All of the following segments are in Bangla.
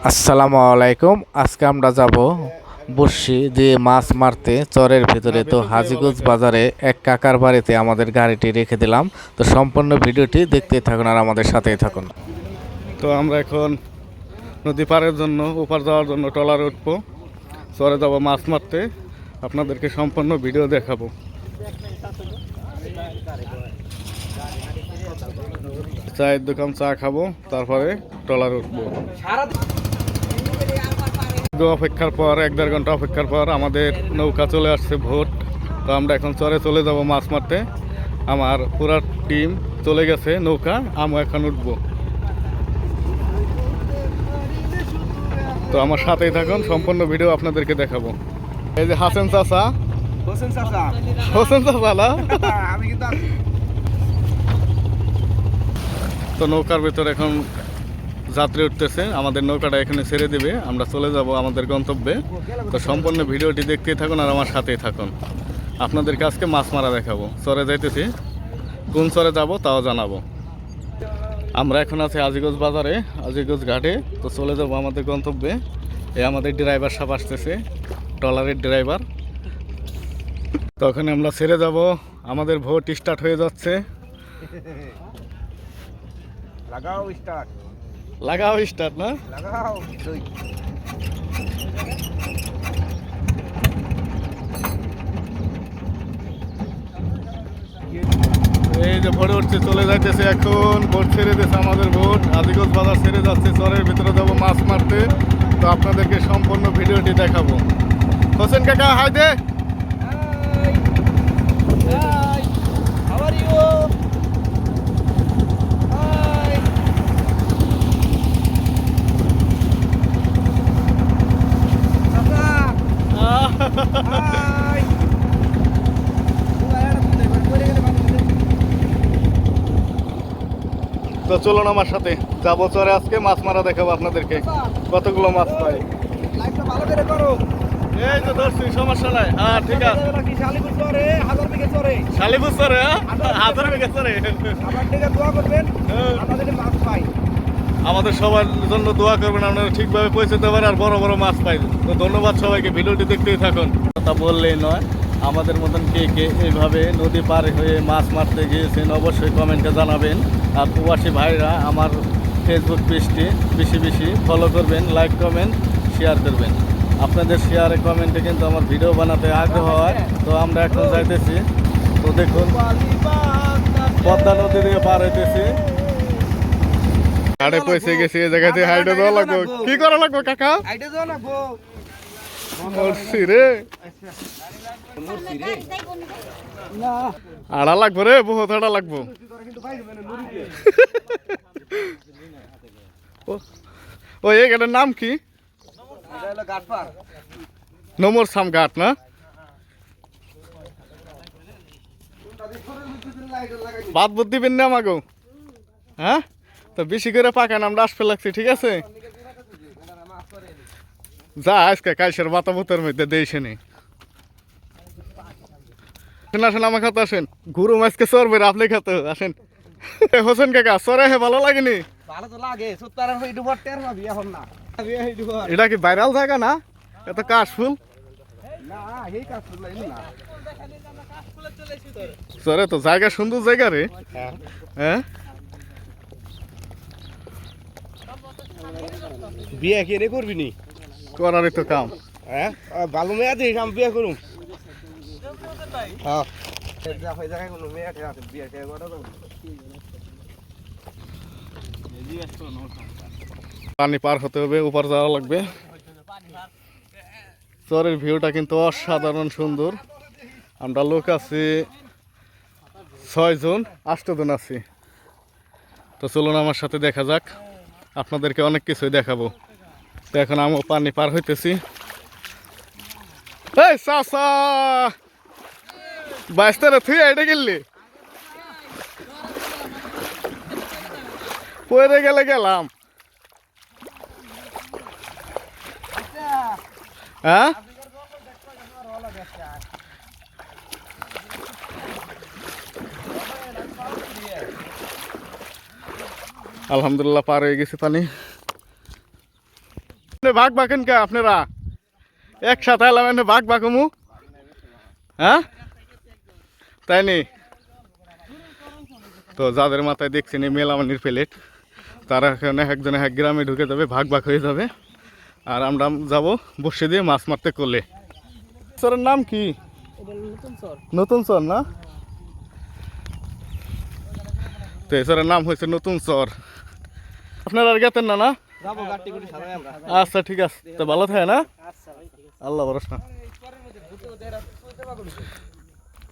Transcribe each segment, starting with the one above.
আসসালামু আলাইকুম। আজকে আমরা যাব বড়শি দিয়ে মাছ মারতে চরের ভিতরে। তো হাজীগঞ্জ বাজারে এক কাকার বাড়িতে আমাদের গাড়িটি রেখে দিলাম। তো সম্পূর্ণ ভিডিওটি দেখতে থাকুন আর আমাদের সাথেই থাকুন। তো আমরা এখন নদী পাড়ের জন্য ওপার যাওয়ার জন্য ট্রলারে উঠবো, চরে যাবো মাছ মারতে। আপনাদেরকে সম্পূর্ণ ভিডিও দেখাবো। চায়ের দোকান চা খাবো, তারপরে ট্রলারে উঠবো। অপেক্ষার পর 1-1.5 ঘন্টা অপেক্ষার পর আমাদের নৌকা চলে আসছে ভোট। তো আমরা এখন চরে চলে যাব মাছ মারতে। আমার পুরা টিম চলে গেছে নৌকা, আমি এখন উঠবো। তো আমার সাথেই থাকুন, সম্পূর্ণ ভিডিও আপনাদেরকে দেখাবো। এই যে হাসেন চাচা, হোসেন চাচা না? তো নৌকার ভিতরে এখন যাত্রী উঠতেছে, আমাদের নৌকাটা এখানে ছেড়ে দিবে, আমরা চলে যাব আমাদের গন্তব্যে। তো সম্পূর্ণ ভিডিওটি দেখতেই থাকুন আর আমার সাথেই থাকুন। আপনাদেরকে আজকে মাছ মারা দেখাবো। চরে যাইতেছি, কোন চরে যাব তাও জানাবো। আমরা এখন আছি হাজীগঞ্জ বাজারে, হাজীগঞ্জ ঘাটে। তো চলে যাব আমাদের গন্তব্যে। এই আমাদের ড্রাইভার সাহেব আসতেছে, ট্রলারের ড্রাইভার। তখন আমরা ছেড়ে যাব, আমাদের ভোট স্টার্ট হয়ে যাচ্ছে। লাগাও স্টার্ট না? এই যে ভোট উঠছে, চলে যাইতেছে এখন। ভোট ছেড়ে দিয়েছে আমাদের ভোট, হাজীগঞ্জ বাজার ছেড়ে যাচ্ছে, চরের ভিতরে যাবো মাছ মারতে। তো আপনাদেরকে সম্পূর্ণ ভিডিওটি দেখাবো। হোসেন কাকা হাই দে। তো চলুন আমার সাথে যাবো চরে, আজকে মাছ মারা দেখাবো আপনাদেরকে কতগুলো মাছ পাই। এই তো ধরছি, সমস্যা নাই। হ্যাঁ ঠিক আছে। শালিপুর চরে 1000 বিঘা চরে। আমাদের সবার জন্য দোয়া করবেন, আপনারা ঠিকভাবে পৌঁছতে পারেন আর বড় বড় মাছ পাই। তো ধন্যবাদ সবাইকে, ভিডিওটি দেখতেই থাকুন। কথা বললেই নয়, আমাদের মতন কে কে এইভাবে নদী পার হয়ে মাছ মারতে গিয়েছেন অবশ্যই কমেন্টে জানাবেন। আর প্রবাসী ভাইরা আমার ফেসবুক পেজটি বেশি বেশি ফলো করবেন, লাইক কমেন্ট শেয়ার করবেন। আপনাদের শেয়ারে কমেন্টে কিন্তু আমার ভিডিও বানাতে আগ্রহ হয়। তো আমরা এখন যাইতেছি। তো দেখুন পদ্মা নদী দিয়ে পার হইতেছি, হাটে পৌঁছে গেছি। এই জায়গাতে হাইটে যাওয়া লাগবো। কি করা লাগবো কাকা? রে আড়া লাগবো রে, বহুত আড়া লাগবো। ও এই ঘাটের নাম কি? নমর সাম ঘাট না? বাদ বুদ্ধি দিবেন না আমাগো? হ্যাঁ, তো বেশি করে পাকান, আমরা আসতে লাগছি। ঠিক আছে, যা আজকে কাইসের বাতাবুতের মধ্যে দিয়েছে নি। আসেন আমার খাতে আসেন, গুরু মাছকে চরবে আপনি খাতে আসেন। হোসেন কাকা চরে হে ভালো লাগেনি? এটা কি ভাইরাল জায়গা না? এত কাশফুল চরে, তো জায়গা সুন্দর জায়গা রে। হ্যাঁ, বিয়ে কে করবি নি? করারই তো কাম। হ্যাঁ, ভালো মেয়ে দিস, আমি বিয়ে করুম। হ্যাঁ, পানি পার হতে হবে, উপর যাওয়া লাগবে। চরের ভিউটা কিন্তু অসাধারণ সুন্দর। আমরা লোক আছি 6 জন, 8 জন আছি। তো চলুন আমার সাথে দেখা যাক, আপনাদেরকে অনেক কিছুই দেখাবো। তো এখন আমিও পানি পার হইতেছি। এই চাচা বাইস্তারে তুই এটা গেলি, পরে গেলে গেলাম। হ্যাঁ, আলহামদুলিল্লাহ পার হয়ে গেছে পানি। ভাগ বাকেন কে আপনারা একসাথে এলাম, ভাগ বাকমু, হ্যাঁ তাই নি? তো যাদের মাথায় দেখছেন এই মেলামানির প্লেট, তারা এখানে একজনে এক গ্রামে ঢুকে যাবে, ভাগ ভাগ হয়ে যাবে। আর আমরা যাব বসে দিয়ে মাছ মারতে করলে। স্যারের নাম কি? নতুন চর না? তো স্যারের নাম হয়েছে নতুন চর। আপনারা আর গেতেন না? না, আচ্ছা ঠিক আছে, তো ভালো থাকে না? আল্লাহ ভরসা।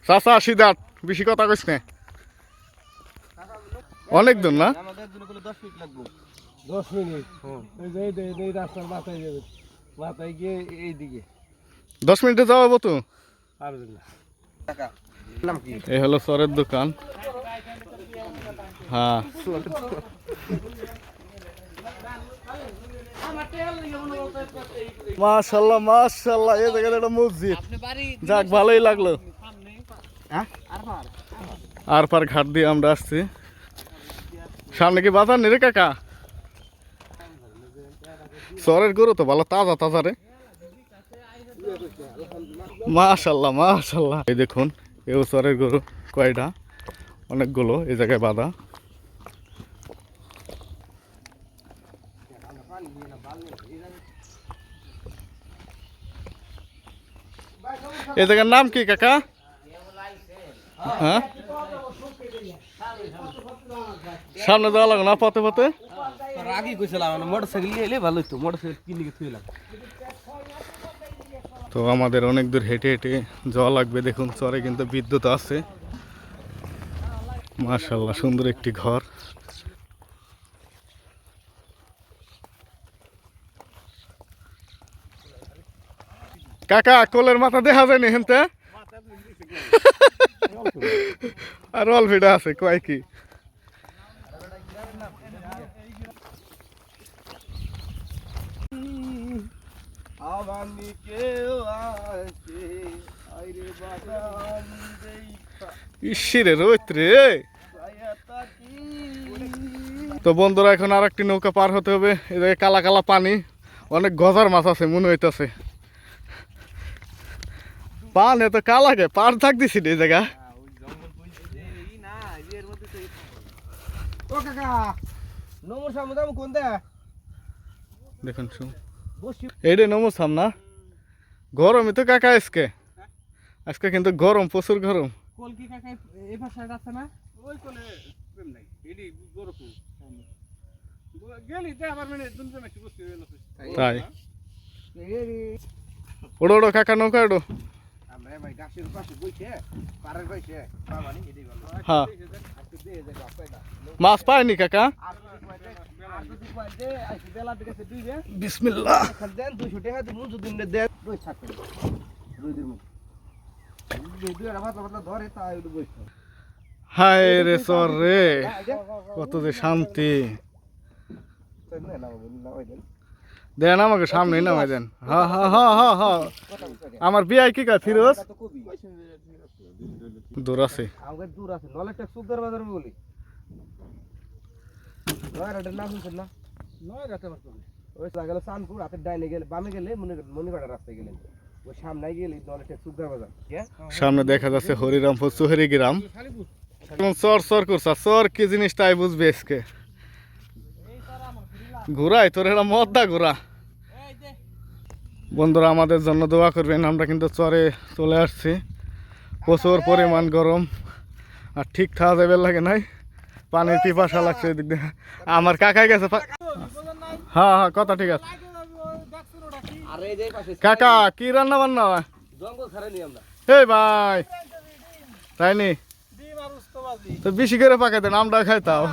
চাচা সিদ্ধার্থ, বেশি কথা কইস না, অনেক দূর না? 10 মিনিট এই রাস্তার মাথায় যাবে, মাথায় গিয়ে এইদিকে 10 মিনিটে যাওয়াবো তো। নাম কি? এই হলো চরের দোকান। হ্যাঁ, মাশাআল্লাহ মাশাআল্লাহ, এই জায়গায় একটা মসজিদ, যাক ভালোই লাগলো। আর পার ঘাট দিয়ে আমরা আসছি। সামনে কি বাজার নেই রে কাকা? চরের গরু তো ভালো তাজা তাজা রে, মাশাআল্লাহ মাশাআল্লাহ। এই দেখুন এও চরের গরু, কয়টা, অনেকগুলো এই জায়গায় বাঁধা। এই জায়গার নাম কি কাকা? হ্যাঁ, সামনে যাওয়া লাগো না পথে পথে? আগে কইছিলাম মোটরসাইকেল নিয়ে এলে ভালো হতো, মোটরসাইকেল কিনে গিয়ে থুইলাম। তো আমাদের অনেক দূর হেঁটে হেঁটে যাওয়া লাগবে। দেখুন চরে কিন্তু বিদ্যুৎ আছে, মাশাআল্লাহ সুন্দর একটি ঘর। কাকা কোলের মাথা দেখা যায় না হেনতে? আর অল্পেটা আছে, কয় কি? ইসিরে রোহিত রে। তো বন্ধুরা এখন আর একটি নৌকা পার হতে হবে। এই জায়গায় কালা কালা পানি, অনেক গজার মাছ আছে মনে হইতেছে। পান এত কালা গে, পার থাক দিছি এই জায়গা। ও কাকা নমর সামনে দাম কোন দে? দেখুন শুন, এইটা নমস্কার না, গরমই তো কাকা আজকে, আজকে কিন্তু গরম, প্রচুর গরম। কোল কি কাকা এই পাশে আছে না? ওই কোলে প্রেম নাই, এডি গরম গেলি দে আবার মানে দুনজন একটু বসে গেল। তাই ওড়ো ওড়ো কাকা নৌকা ওড়ো। আমরা ভাই গাছের পাশে বইছে, পাড়ের পাশে বাবানি এডি ভালো। হ্যাঁ, মাছ পায়নি কাকা? বিসমিল্লাহ। হায় রে সর রে, কত যে শান্তি। দেন আমাকে সামনে নামাই দেন। হ্যাঁ হ্যাঁ হ্যাঁ হ্যাঁ হ্যাঁ, আমার বিয়াই কি কাজ ফিরোজ? দূর আছে, দূর আছে, নলে একটা সুগার বাজার বলি নয়রাটের নাম শুনছেন না? নয়রাতে ওই গেল সানপুর, হাতের ডাইনে গেলে বামে গেলে মনিপাড়া রাস্তায় গেলেন, ওই সামনে গেলে নলে একটা সুগার বাজার। সামনে দেখা যাচ্ছে হরিরামপুর চুহেরি গ্রাম। চর চর করছা, চর কি জিনিস তাই বুঝবে আজকে। ঘোরাই তোর এটা মদ্দা ঘোরা। বন্ধুরা আমাদের জন্য দোয়া করবেন, আমরা কিন্তু চরে চলে আসছি, প্রচুর পরিমাণ গরম, আর ঠিক থাকা যাবে লাগে নাই, পানির পিপাসা লাগছে এদিক দিয়ে। আমার কাকাই গেছে। হ্যাঁ হ্যাঁ কথা ঠিক আছে। কাকা কি রান্না বান্না? এই ভাই তাই নি, তো বেশি করে পাকাই দেন, আমরা খাইতাম।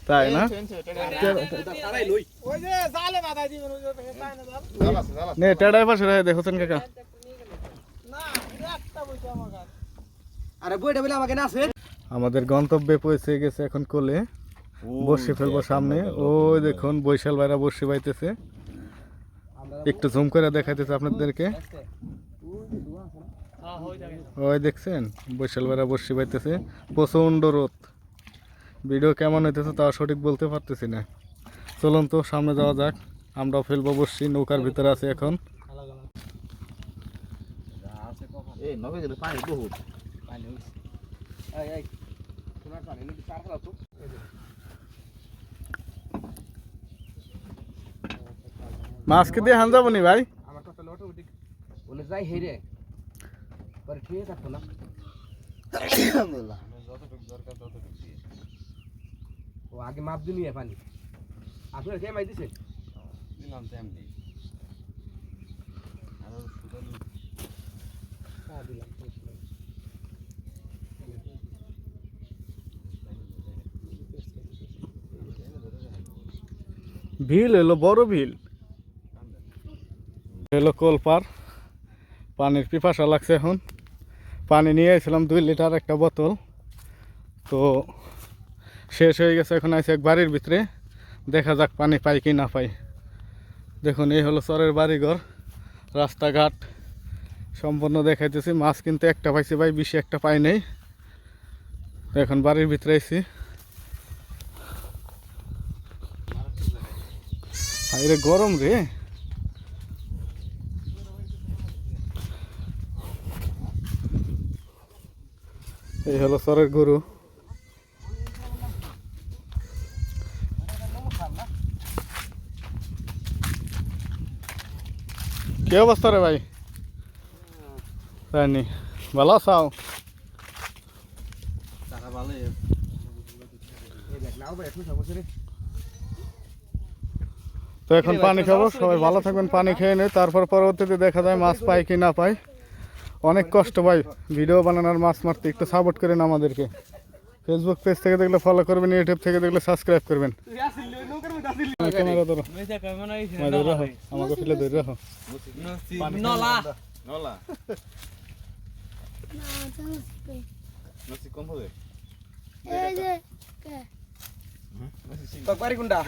তাই না? নে টেডাই পাশে রে দেখছেন কাকা। আমাদের গন্তব্যে পৌঁছে গেছে, এখন কোলে বসে ফেলবো সামনে। ওই দেখুন বৈশাল ভাইরা বসে পাইতেছে, একটু জুম করে দেখাইতেছে আপনাদেরকে। ওই দেখছেন বৈশাল ভাইরা বসে পাইতেছে, প্রচন্ড রোদ, ভিডিও কেমন হইতেছে তা সঠিক বলতে পারতেছি না। চলুন তো সামনে যাওয়া যাক। আমরাও ফেলবো বসছি, নৌকার ভিতরে আছি এখন। মাছ কি দিয়ে হান যাবো নি ভাই? আমার কথা অটোমেটিক ওনে যাই হেরে পরে ঠিক থাকতো না। ও আগে মাপ দিলি পানি আপনার কে মাই দিছে দিলাম তো এমনি আর সুদানি দিলাম ভিল এলো, বড় ভিল এলো। কলপার পানির পিপাসা লাগছে এখন। পানি নিয়ে এসেছিলাম 2 লিটার একটা বোতল, তো শেষ হয়ে গেছে। এখন আছে এক বাড়ির ভিতরে, দেখা যাক পানি পাই কি না পাই। দেখুন এই হলো চরের বাড়িঘর, রাস্তাঘাট সম্পূর্ণ দেখাইতেছি। মাছ কিন্তু একটা পাইছি ভাই, বেশি একটা পাই নাই। তো এখন বাড়ির ভিতরে আইছি। আরে গরম রে। এই হলো চরের গরু। কি অবস্থা রে ভাই? জানি ভালো আছাও? টাকা ভালো এই দেখ নাও ভাই এখন সব রে। তো এখন পানি খাবো, সবাই ভালো থাকবেন, পানি খেয়ে নেই, তারপর পরবর্তীতে দেখা যায় মাছ পাই কি না পাই। অনেক কষ্ট ভাই ভিডিও বানানোর, মাছ মারতে। একটু সাপোর্ট করেন আমাদেরকে। ফেসবুক পেজ থেকে দেখলে ফলো করবেন, ইউটিউব থেকে দেখলে সাবস্ক্রাইব করবেন। ক্যামেরা ধরো, আমাকে ফেলে ধরে রাখো। বাড়ি কোনটা?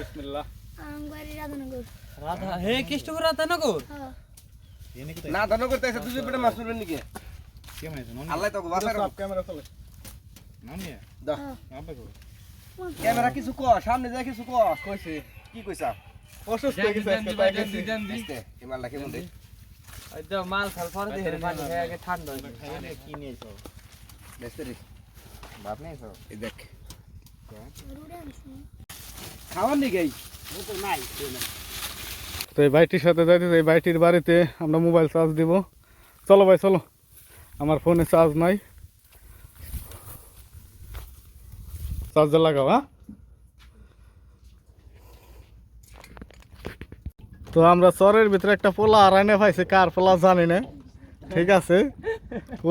রাধা হে কৃষ্ণপুর রাধানগর না ধনগর তাইছে দুই পেটে মাছ পড়বেন নাকি? আল্লাহ তো বাঁচার। ক্যামেরা চলে ক্যামেরা কিছু ক, সামনে যা কিছু ক। কইছে কি কইছা? অসুস্থ হয়ে গেছে আজকে, তাই গেছি। এই মালটা কেমন রে? ওইটা মাল খাল পরে দিয়ে পানি খেয়ে আগে ঠান্ডা হয়ে কি নিয়েছো দেখতে রে বাপ নেই সব। এই দেখ খাওয়ার নি গাই ও তো নাই। তো এই ভাইটির সাথে যাইতে, এই ভাইটির বাড়িতে আমরা মোবাইল চার্জ দিব। চলো ভাই চলো, আমার ফোনে চার্জ নাই, চার্জার লাগাও। হ্যাঁ, তো আমরা চরের ভিতরে একটা পোলা আড়াইনে পাইছি, কার পোলা জানি না। ঠিক আছে,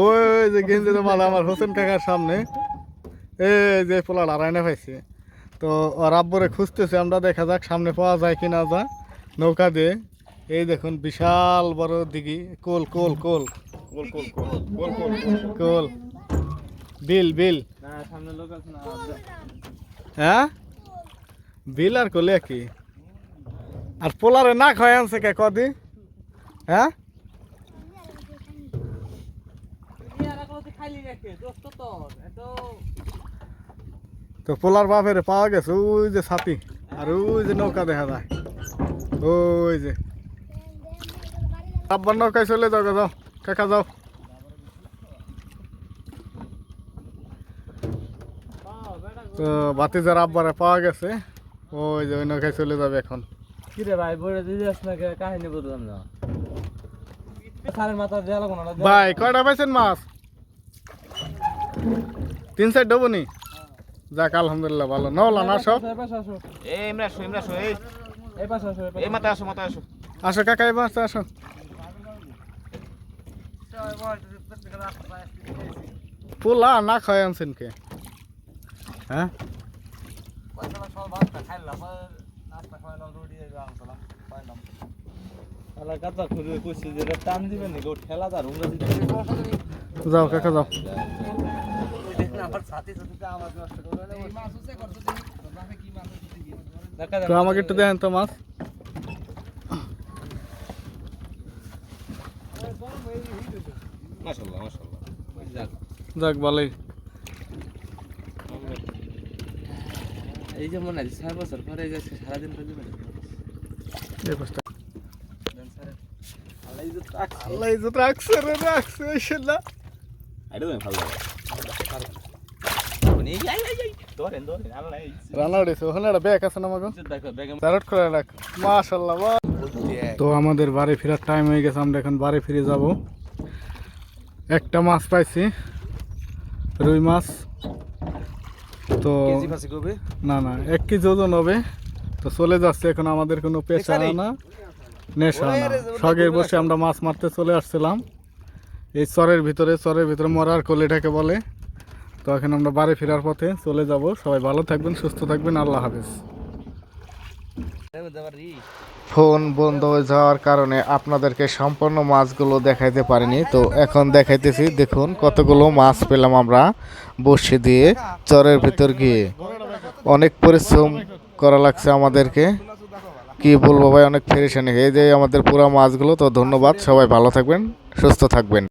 ওই যে গেঞ্জি মালা আমার হোসেন কাকার সামনে, এই যে পোলা আড়াইনে পাইছি। তো ওর আব্বরে খুঁজতেছে আমরা, দেখা যাক সামনে পাওয়া যায় কি না যায় নৌকা দিয়ে। এই দেখুন বিশাল বড় দিঘি, কোল কোল কোল কোল কোল কোল কোল কোল বিল বিল। না সামনে লোক আছে না। হ্যাঁ বিল আর কোলে কি? আর পোলারে না খাওয়াই আনছে কে কদি? হ্যাঁ তো পোলার বাপের পাওয়া গেছে ওই যে ছাতি, আর ওই যে নৌকা দেখা যায়, ওই যে আব্বার নৌকায় চলে যাও, যাও কাকা যাও। তো ভাতিজার আব্বারে পাওয়া গেছে, ওই যে ওই নৌকায় চলে যাবে এখন। কি রে ভাই বলে দিস না, কাহিনী বললাম না। সারের মাথা দেয়া লাগো না ভাই কয়টা পাইছেন মাছ? 3-4 ডবো নি? যাক আলহামদুলিল্লাহ ভালো। নওলা না সব? আসো কাকা এই মাছ আসো। পোলা না খাওয়াই আনছেন কে? হ্যাঁ টান দিবেন ঠেলা তার যাও কাকা যাও। তো আমাকে একটু দেন তো মাছ। যাক ভালোই। এই যে মনে হয় 6 বছর পরে এই যে আজকে সারাদিন ধরে আল্লাহ ইজ্জত রাখছে রে, রাখছে ইনশাআল্লাহ। রান্না উঠেছে ওখানে একটা ব্যাগ আছে না আমাকে স্যালাড করে রাখ। মাশাআল্লাহ। তো আমাদের বাড়ি ফেরার টাইম হয়ে গেছে, আমরা এখন বাড়ি ফিরে যাব। একটা মাছ পাইছি, রুই মাছ। তো কেজি ফাসি করবে না 1 কেজি ওজন হবে। তো চলে যাচ্ছে এখন, আমাদের কোনো পেশা না, নেশা না, শখের বসে আমরা মাছ মারতে চলে আসছিলাম এই চরের ভিতরে মরার কলিটাকে বলে। তো এখন আমরা বাড়ি ফেরার পথে চলে যাব। সবাই ভালো থাকবেন, সুস্থ থাকবেন, আল্লাহ হাফেজ। ফোন বন্ধ হয়ে যাওয়ার কারণে আপনাদেরকে সম্পূর্ণ মাছগুলো দেখাইতে পারিনি। তো এখন দেখাইতেছি, দেখুন কতগুলো মাছ পেলাম আমরা বড়শি দিয়ে চরের ভিতর গিয়ে। অনেক পরিশ্রম করা লাগছে আমাদেরকে, কি বলবো ভাই, অনেক পেরেশানি। এই যে আমাদের পুরো মাছগুলো। তো ধন্যবাদ, সবাই ভালো থাকবেন, সুস্থ থাকবেন।